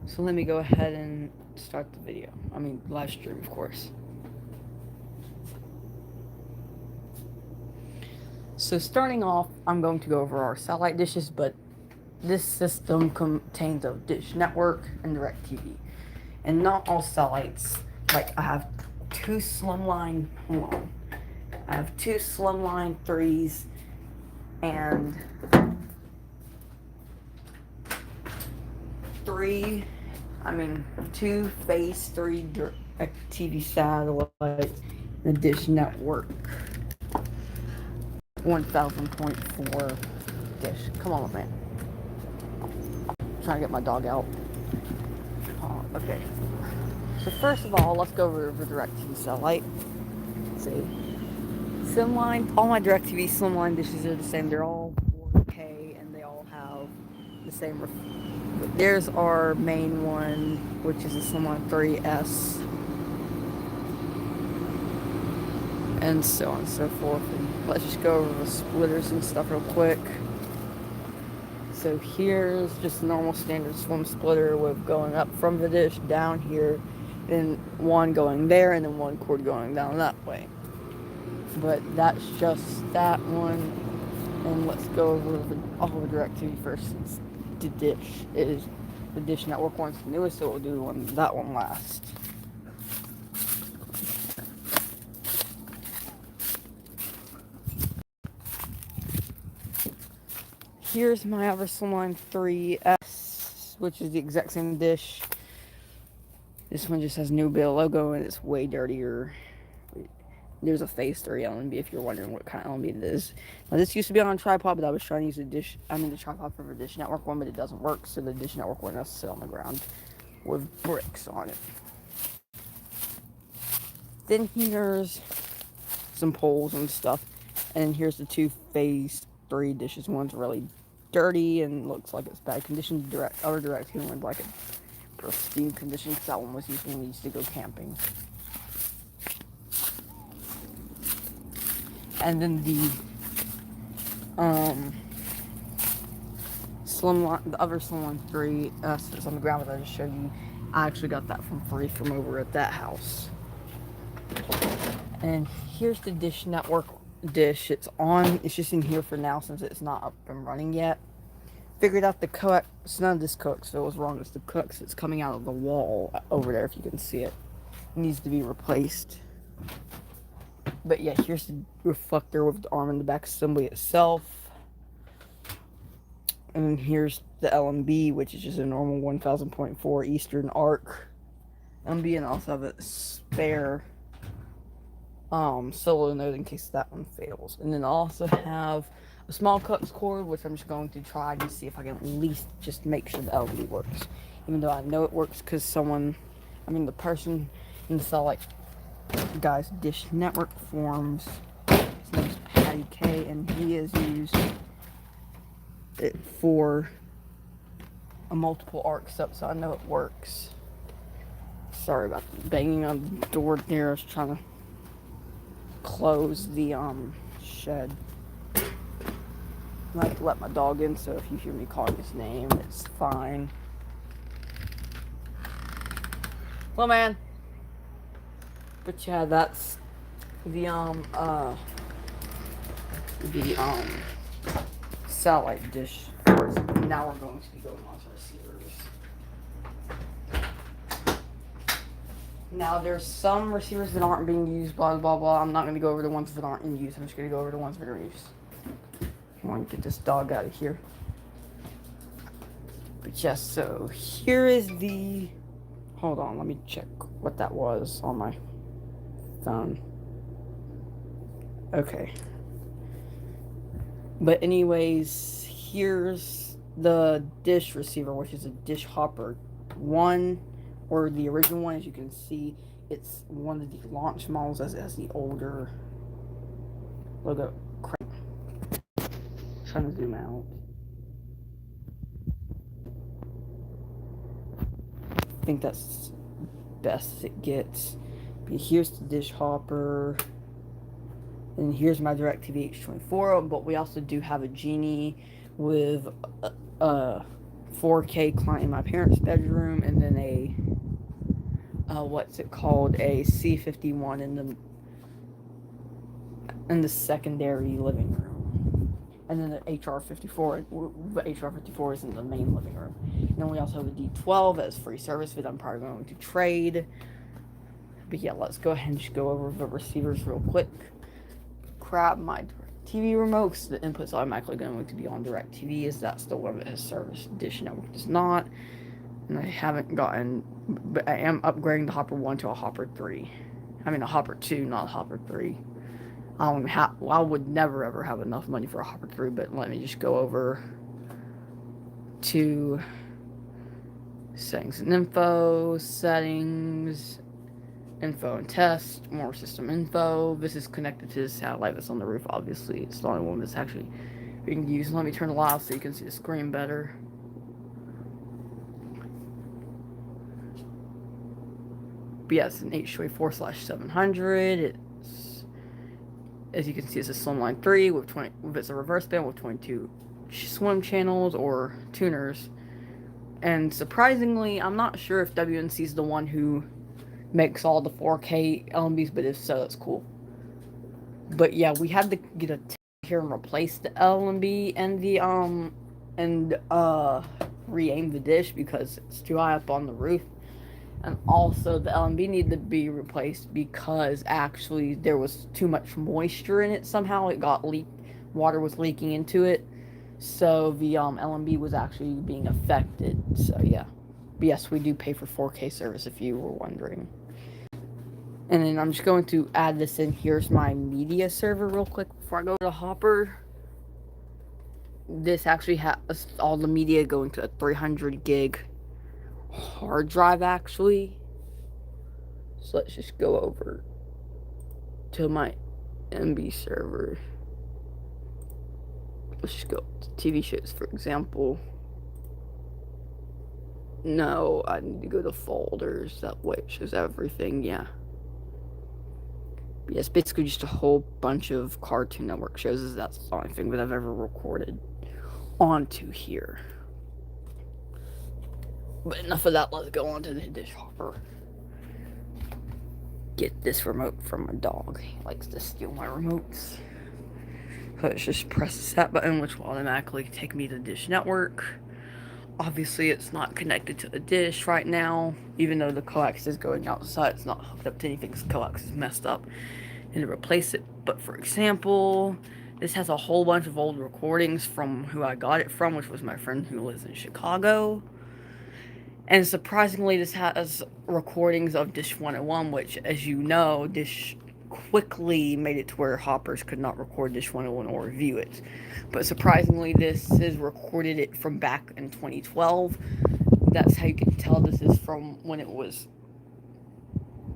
So let me go ahead and start the video. Live stream, of course. So starting off, I'm going to go over our satellite dishes, but this system contains a dish network and DirecTV. And not all satellites, like I have hold on. I have two slimline threes and three, two phase three DirecTV satellite, and a dish network 1000.4 dish. Come on, man. I'm trying to get my dog out. Oh, okay. So first of all, let's go over the DirecTV satellite. Let's see. Slimline, all my DirecTV Slimline dishes are the same. They're all 4K and they all have the same. There's our main one, which is a Slimline 3S, and so on and so forth. And let's just go over the splitters and stuff real quick. So here's just a normal standard slim splitter with going up from the dish down here, then one going there, and then one cord going down that way. But that's just that one. And let's go over all the DirecTV first, since the dish network one's the newest, so we'll do that one last. Here's my Eversline 3S, which is the exact same dish. This one just has New Bill logo and it's way dirtier. There's a phase 3 LNB if you're wondering what kind of LNB it is. Now this used to be on a tripod, but I was trying to use the tripod for the dish network one, but it doesn't work, so the dish network one has to sit on the ground with bricks on it. Then here's some poles and stuff, and here's the two phase 3 dishes. One's really dirty and looks like it's bad condition. Other DirecTV one's like a pristine condition, because that one was used when we used to go camping. And then the the other Slimline 3 that's on the ground that I just showed you, I actually got that from free from over at that house. And here's the dish network dish. It's just in here for now since it's not up and running yet. Figured out the coax. None of this coax, so it was wrong. It's the coax that's coming out of the wall over there, if you can see it. It needs to be replaced. But yeah, here's the reflector with the arm and the back assembly itself. And then here's the LMB, which is just a normal 1000.4 Eastern Arc LMB, and I also have a spare solo node in case that one fails. And then I also have a small coax cord, which I'm just going to try to see if I can at least just make sure the LMB works. Even though I know it works because the person in the Satellite Guys Dish Network forums, his name's Patty K, and he has used it for a multiple arc setup, so I know it works. Sorry about the banging on the door there. I was trying to close the shed. I like to let my dog in, so if you hear me calling his name, it's fine. Hello, man. But yeah, that's the satellite dish. Now we're going to be going on to receivers. Now there's some receivers that aren't being used, blah blah blah. I'm not going to go over the ones that aren't in use. I'm just going to go over the ones that are in use. I want to get this dog out of here. But yes, so here is the. Hold on, let me check what that was on my phone. Okay. But anyways, here's the dish receiver, which is a Dish Hopper 1, or the original one. As you can see, it's one of the launch models, as it has the older logo. Trying to zoom out. I think that's best as it gets. But here's the Dish Hopper. And here's my DirecTV H24, but we also do have a Genie with 4K client in my parents' bedroom, and then a what's it called, a C51 in the secondary living room, and then the HR54. The HR54 is in the main living room. And then we also have a D12 as free service that I'm probably going to trade. But yeah, let's go ahead and just go over the receivers real quick. Grab my TV remote, because the input's automatically going to be on DirecTV, as that's the one that has service. Dish Network does not. And I haven't gotten, but I am upgrading the Hopper 1 to a Hopper 3. I mean a Hopper 2, not a Hopper 3. I would never ever have enough money for a Hopper 3, but let me just go over to settings and info, settings, info and test, more system info. This is connected to the satellite that's on the roof, obviously. It's the only one that's actually being used. Let me turn the light off so you can see the screen better. But yeah, it's an H24/700. It's, as you can see, it's a Slimline 3 with it's a reverse band with 22 swim channels or tuners. And surprisingly, I'm not sure if WNC is the one who makes all the 4K LMBs, but if so, that's cool. But yeah, we had to get a tech here and replace the LMB and the re-aim the dish because it's too high up on the roof. And also the LMB needed to be replaced because actually there was too much moisture in it somehow. It got leaked, water was leaking into it. So the LMB was actually being affected. So yeah. But yes, we do pay for 4K service if you were wondering. And then I'm just going to add this in. Here's my media server real quick before I go to Hopper. This actually has all the media going to a 300 gig hard drive actually. So let's just go over to my MB server. Let's just go to TV shows, for example. No, I need to go to folders. That way it shows everything, yeah. But yeah, it's basically just a whole bunch of Cartoon Network shows. That's the only thing that I've ever recorded onto here. But enough of that, let's go on to the dish hopper. Get this remote from my dog. He likes to steal my remotes. So let's just press the set button, which will automatically take me to Dish Network. Obviously, it's not connected to the dish right now, even though the coax is going outside. It's not hooked up to anything because the coax is messed up. And to replace it, but for example, this has a whole bunch of old recordings from who I got it from, which was my friend who lives in Chicago. And surprisingly, this has recordings of Dish 101, which, as you know, Dish quickly made it to where hoppers could not record Dish 101 or review it. But surprisingly, this is recorded it from back in 2012. That's how you can tell this is from when it was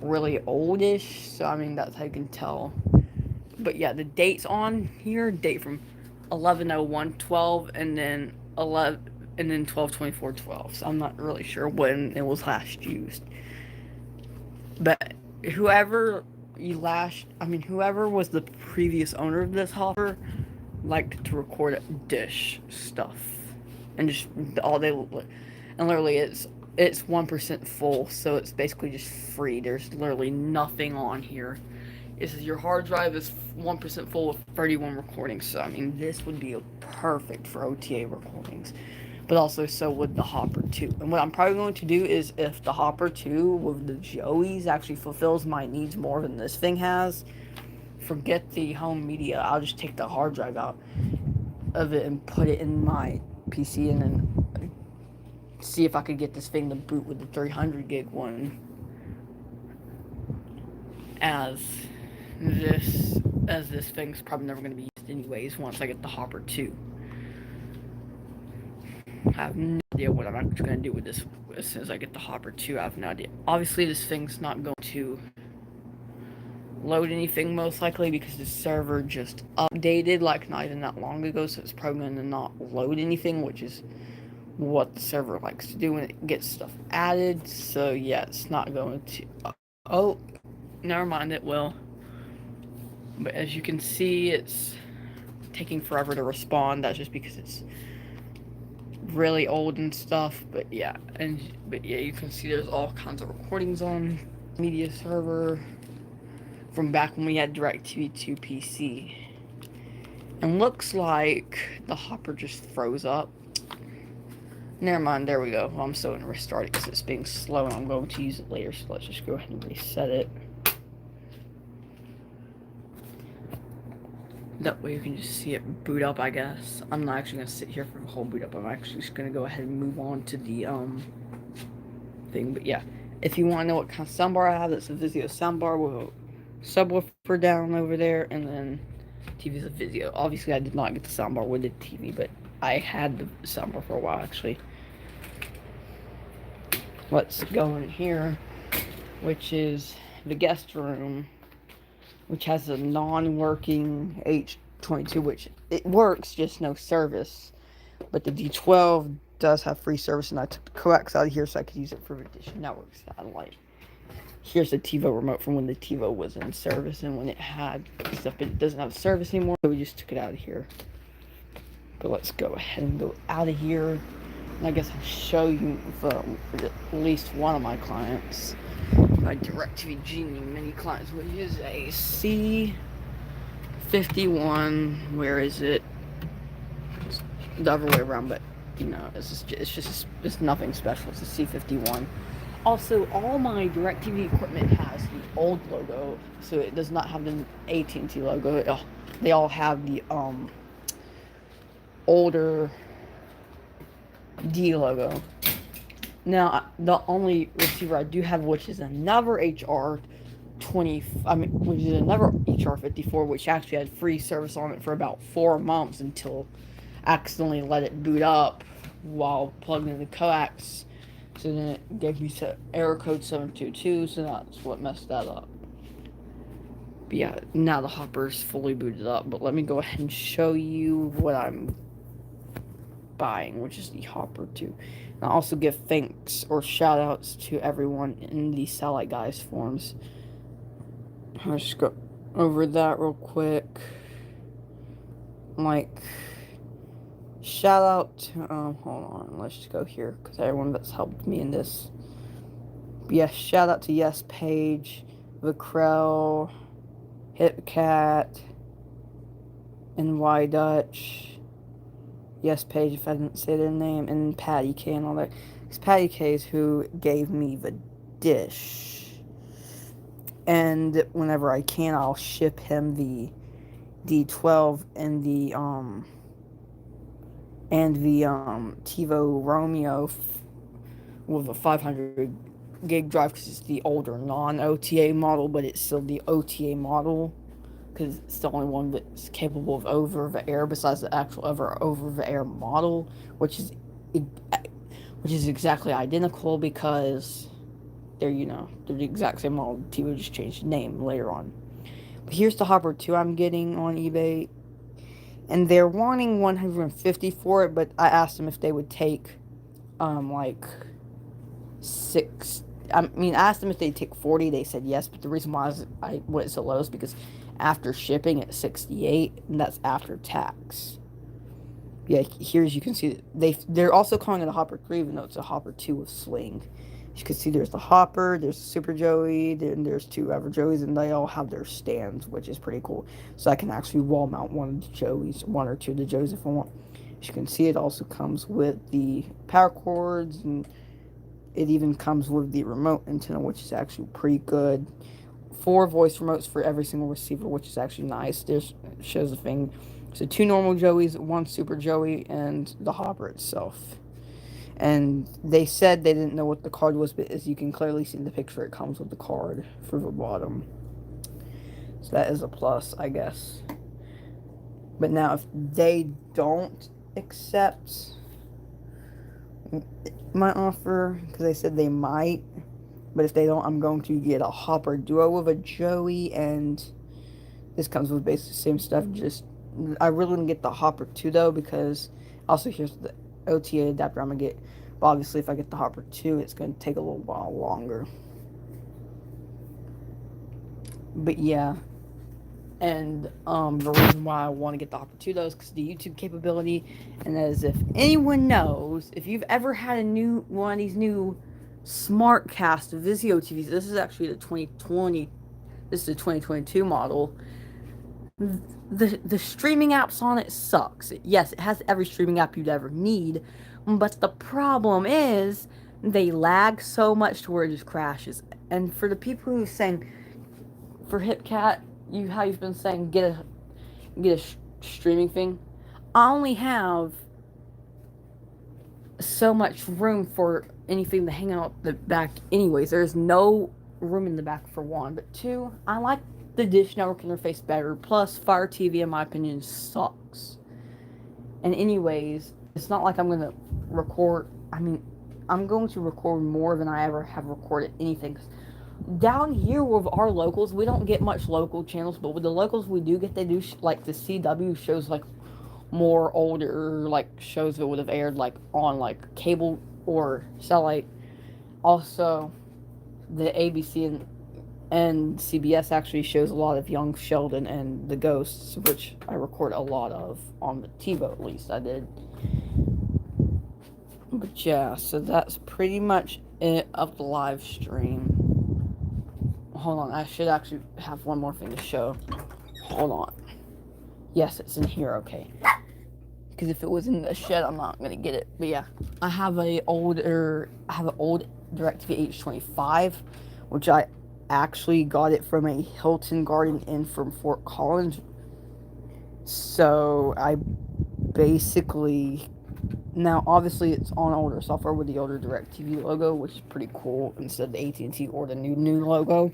really oldish. So, I mean, that's how you can tell. But yeah, the dates on here date from 11/01/12 and then 12/24/12. So I'm not really sure when it was last used. But whoever was the previous owner of this hopper liked to record dish stuff. And just all they, and literally it's 1% full, so it's basically just free. There's literally nothing on here. Your hard drive is 1% full with 31 recordings, so I mean this would be perfect for OTA recordings. But also so would the Hopper 2. And what I'm probably going to do is, if the Hopper 2 with the Joeys actually fulfills my needs more than this thing has, forget the home media. I'll just take the hard drive out of it and put it in my PC and then see if I could get this thing to boot with the 300 gig one. As this thing's probably never going to be used anyways once I get the Hopper 2. I have no idea what I'm actually going to do with this as soon as I get the Hopper 2. I have no idea. Obviously, this thing's not going to load anything most likely because the server just updated like not even that long ago, so it's probably going to not load anything, which is what the server likes to do when it gets stuff added. So yeah, it's not going to... oh, never mind, it will. But as you can see, it's taking forever to respond. That's just because it's really old and stuff. But yeah, you can see there's all kinds of recordings on media server from back when we had DirecTV 2 PC. And looks like the hopper just froze up. Never mind, there we go. Well, I'm still going to restart it because it's being slow and I'm going to use it later. So let's just go ahead and reset it. That way you can just see it boot up, I guess. I'm not actually going to sit here for the whole boot up. I'm actually just going to go ahead and move on to the thing. But yeah, if you want to know what kind of soundbar I have, that's a Vizio soundbar with a subwoofer down over there, and then TV's a Vizio. Obviously, I did not get the soundbar with the TV, but I had the soundbar for a while, actually. Let's go in here, which is the guest room, which has a non-working H22, which it works, just no service. But the D12 does have free service, and I took the coax out of here so I could use it for the Dish Network satellite. Here's the TiVo remote from when the TiVo was in service, and when it had stuff, but it doesn't have service anymore, so we just took it out of here. But let's go ahead and go out of here. And I guess I'll show you for at least one of my clients, my DirecTV Genie mini clients, which is a C51. Where is it? It's the other way around, but you know, it's nothing special. It's a C51. Also, all my DirecTV equipment has the old logo, so it does not have the AT&T logo. They all have the older D logo. Now, the only receiver I do have, which is another which is another HR54, which actually had free service on it for about 4 months until I accidentally let it boot up while plugging in the coax. So then it gave me error code 722, so that's what messed that up. But yeah, now the hopper's fully booted up. But let me go ahead and show you what I'm buying, which is the hopper 2. And I'll also give thanks or shout outs to everyone in the Satellite Guys forums. I'll just go over that real quick. Like, shout out to, hold on, let's just go here, because everyone that's helped me in this. But yes, shout out to Yes Page, Vicrell, Hipcat, NY Dutch, Yes Page, if I didn't say their name, and Patty K and all that. It's Patty K is who gave me the dish. And whenever I can, I'll ship him the D12 and the TiVo Romeo with a 500 gig drive, because it's the older non-OTA model, but it's still the OTA model, because it's the only one that's capable of over-the-air besides the actual over-the-air model, which is exactly identical, because they're the exact same model. TiVo just changed the name later on. But here's the hopper 2 I'm getting on eBay, and they're wanting 150 for it, but I asked them if they would take like 6. I asked them if they'd take 40. They said yes, but the reason why I went so low is because after shipping it's 68, and that's after tax. Yeah, here as you can see, they're also calling it a hopper 3, even though it's a hopper 2 with sling. As you can see, there's the hopper, there's Super Joey, then there's 2 other Joeys, and they all have their stands, which is pretty cool. So I can actually wall mount one of the Joeys, 1 or 2 of the Joeys if I want. As you can see, it also comes with the power cords, and it even comes with the remote antenna, which is actually pretty good. 4 voice remotes for every single receiver, which is actually nice. This shows the thing. So 2 normal Joeys, 1 Super Joey, and the hopper itself. And they said they didn't know what the card was, but as you can clearly see in the picture, it comes with the card for the bottom. So that is a plus, I guess. But now if they don't accept my offer, because they said they might, but if they don't, I'm going to get a hopper duo with a Joey, and this comes with basically the same stuff. Just I really want to get the hopper 2 though, because also here's the OTA adapter I'm gonna get. But obviously if I get the hopper 2, it's going to take a little while longer. But yeah, And the reason why I want to get the Opera 2 though is because the YouTube capability. And as if anyone knows, if you've ever had a new one of these new SmartCast Vizio TVs, this is actually the 2020. This is the 2022 model. The streaming apps on it sucks. Yes, it has every streaming app you'd ever need, but the problem is they lag so much to where it just crashes. And for the people who are saying, for HipCat, how you've been saying get a streaming thing, I only have so much room for anything to hang out the back. Anyways, there's no room in the back for one, but two, I like the Dish Network interface better. Plus, Fire TV, in my opinion, sucks. And anyways, it's not like I'm gonna record. I mean, I'm going to record more than I ever have recorded anything. Down here with our locals, we don't get much local channels, but with the locals we do get, they do like the CW shows, like more older like shows that would have aired like on like cable or satellite. Also, the ABC and CBS actually shows a lot of Young Sheldon and the Ghosts, which I record a lot of on the TiVo, at least I did. But yeah, so that's pretty much it of the live stream. Hold on, I should actually have one more thing to show. Hold on. Yes, it's in here, okay. Because if it was in the shed, I'm not gonna get it. But yeah, I have an old DirecTV H25, which I actually got it from a Hilton Garden Inn from Fort Collins. So I basically, now obviously it's on older software with the older DirecTV logo, which is pretty cool, instead of the AT&T or the new logo.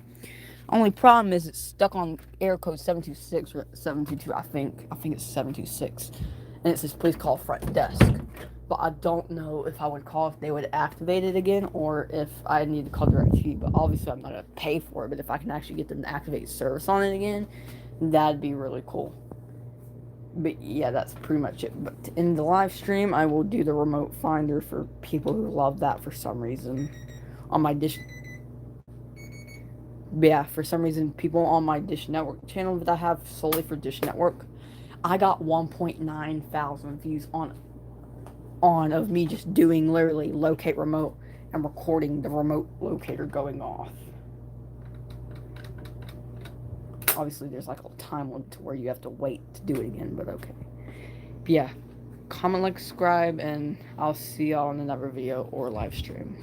Only problem is it's stuck on air code 726 or 722. I think it's 726, and it says please call front desk. But I don't know if I would call if they would activate it again, or if I need to call DirecTV. But obviously I'm not gonna pay for it. But if I can actually get them to activate service on it again, that'd be really cool. But yeah, that's pretty much it. But in the live stream, I will do the remote finder for people who love that for some reason on my Dish. Yeah, for some reason, people on my Dish Network channel that I have solely for Dish Network, I got 1.9 thousand views on of me just doing literally locate remote and recording the remote locator going off. Obviously, there's like a time limit to where you have to wait to do it again, but okay. But yeah, comment, like, subscribe, and I'll see y'all in another video or live stream.